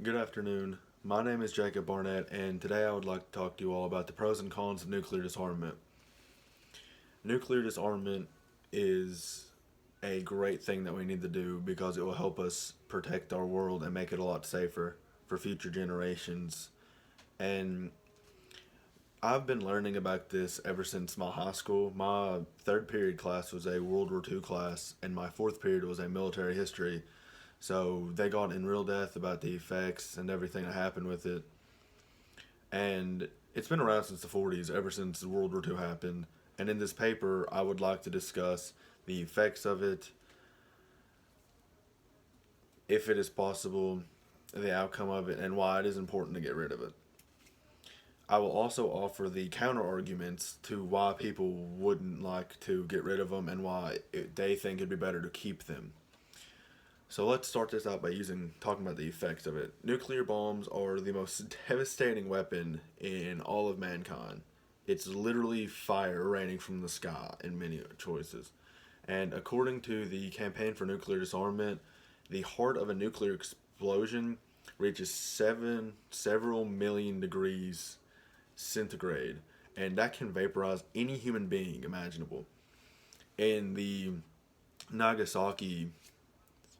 Good afternoon. My name is Jacob Barnett, and today I would like to talk to you all about the pros and cons of nuclear disarmament. Nuclear disarmament is a great thing that we need to do because it will help us protect our world and make it a lot safer for future generations. And I've been learning about this ever since my high school. My third period class was a World War II class, and my fourth period was a military history. So they got in real depth about the effects and everything that happened with it. And it's been around since the 40s, ever since World War II happened. And in this paper, I would like to discuss the effects of it, if it is possible, the outcome of it, and why it is important to get rid of it. I will also offer the counter arguments to why people wouldn't like to get rid of them and why they think it'd be better to keep them. So let's start this out by talking about the effects of it. Nuclear bombs are the most devastating weapon in all of mankind. It's literally fire raining from the sky in many choices. And according to the Campaign for Nuclear Disarmament, the heart of a nuclear explosion reaches several million degrees centigrade, and that can vaporize any human being imaginable. In the Nagasaki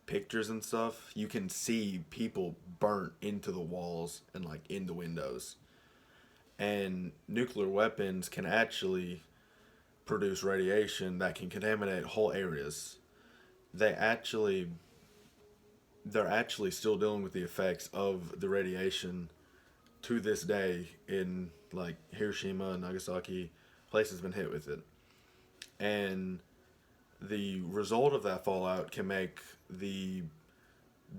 pictures and stuff, you can see people burnt into the walls and like in the windows. And nuclear weapons can actually produce radiation that can contaminate whole areas. They actually they're actually still dealing with the effects of the radiation to this day in like Hiroshima and Nagasaki. Places been hit with it. And the result of that fallout can make the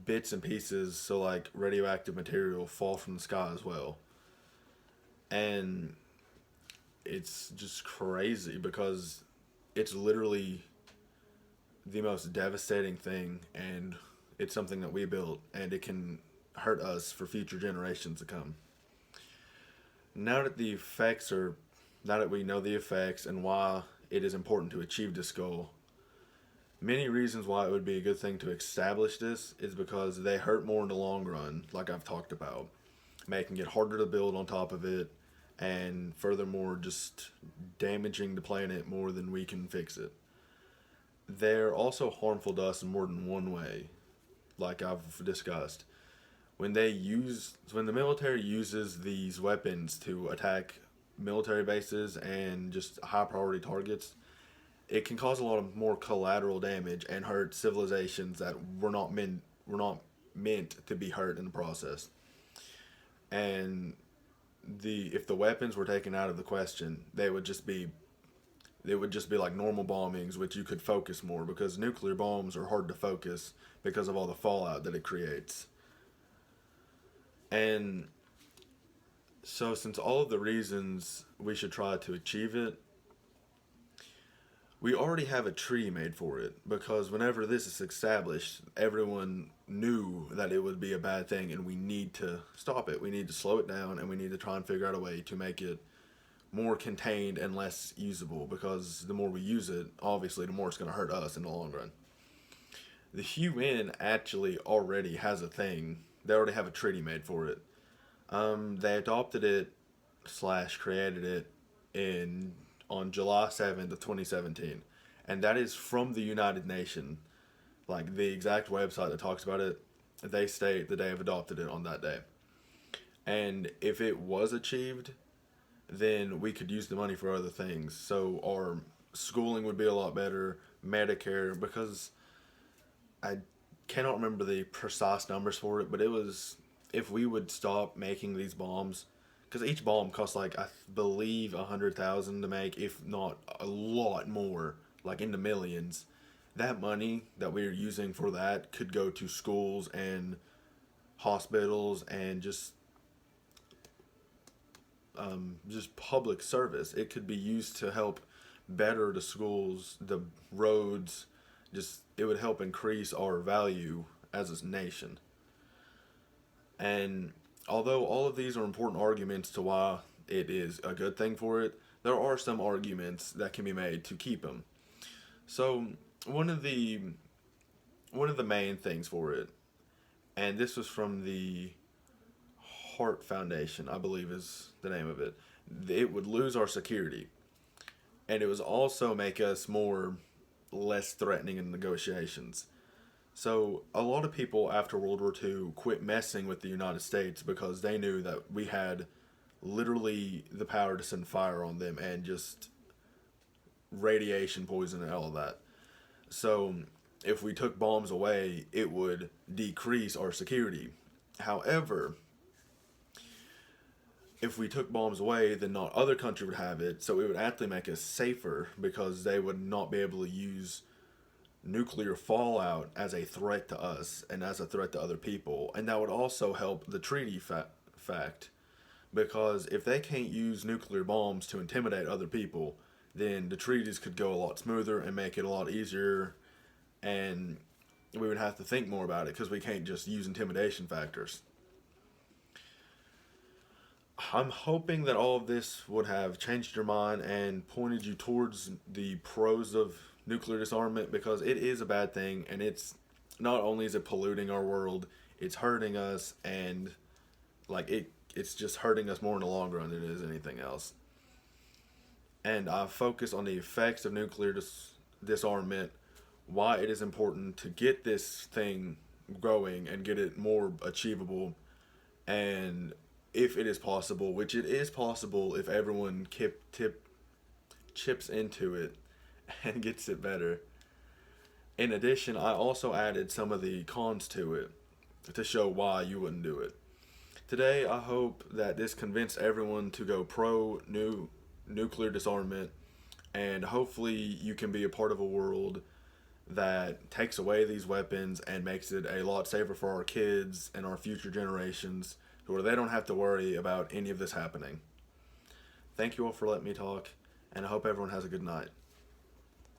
bits and pieces, so like radioactive material, fall from the sky as well. And it's just crazy because it's literally the most devastating thing, and it's something that we built, and it can hurt us for future generations to come. Now that the effects are, now that we know the effects and why it is important to achieve this goal, many reasons why it would be a good thing to establish this is because they hurt more in the long run, like I've talked about, making it harder to build on top of it, and furthermore, just damaging the planet more than we can fix it. They're also harmful to us in more than one way, like I've discussed. When the military uses these weapons to attack military bases and just high priority targets, it can cause a lot of more collateral damage and hurt civilizations that were not meant to be hurt in the process. And the if the weapons were taken out of the question, they would just be like normal bombings, which you could focus more because nuclear bombs are hard to focus because of all the fallout that it creates. And so, since all of the reasons we should try to achieve it, we already have a tree made for it because whenever this is established, everyone knew that it would be a bad thing and we need to stop it. We need to slow it down and we need to try and figure out a way to make it more contained and less usable because the more we use it, obviously, the more it's going to hurt us in the long run. The UN actually already has a thing. They already have a treaty made for it. They adopted it slash created it in on July 7th of 2017, and that is from the United Nations. Like the exact website that talks about it, they state that they have adopted it on that day. And if it was achieved, then we could use the money for other things. So our schooling would be a lot better, Medicare, because I cannot remember the precise numbers for it, but it was if we would stop making these bombs, because each bomb costs like I believe 100,000 to make, if not a lot more, like in the millions. That money that we're using for that could go to schools and hospitals and just public service. It could be used to help better the schools, the roads. Just it would help increase our value as a nation. And although all of these are important arguments to why it is a good thing for it, there are some arguments that can be made to keep them. So one of the one of the main things for it, and this was from the Heart Foundation, I believe is the name of it. It would lose our security, and it would also make us more less threatening in negotiations. So a lot of people after World War II quit messing with the United States because they knew that we had literally the power to send fire on them and just radiation poison and all of that. So if we took bombs away, it would decrease our security. However, if we took bombs away, then not other country would have it, so it would actually make us safer because they would not be able to use nuclear fallout as a threat to us and as a threat to other people. And that would also help the treaty fact because if they can't use nuclear bombs to intimidate other people, then the treaties could go a lot smoother and make it a lot easier, and we would have to think more about it because we can't just use intimidation factors. I'm hoping that all of this would have changed your mind and pointed you towards the pros of nuclear disarmament because it is a bad thing, and it's not only is it polluting our world, it's hurting us, and it's just hurting us more in the long run than it is anything else. And I focus on the effects of nuclear disarmament, why it is important to get this thing going and get it more achievable, and if it is possible, which it is possible if everyone chips into it and gets it better. In addition, I also added some of the cons to it to show why you wouldn't do it. Today, I hope that this convinced everyone to go pro nuclear disarmament, and hopefully you can be a part of a world that takes away these weapons and makes it a lot safer for our kids and our future generations, where they don't have to worry about any of this happening. Thank you all for letting me talk, and I hope everyone has a good night.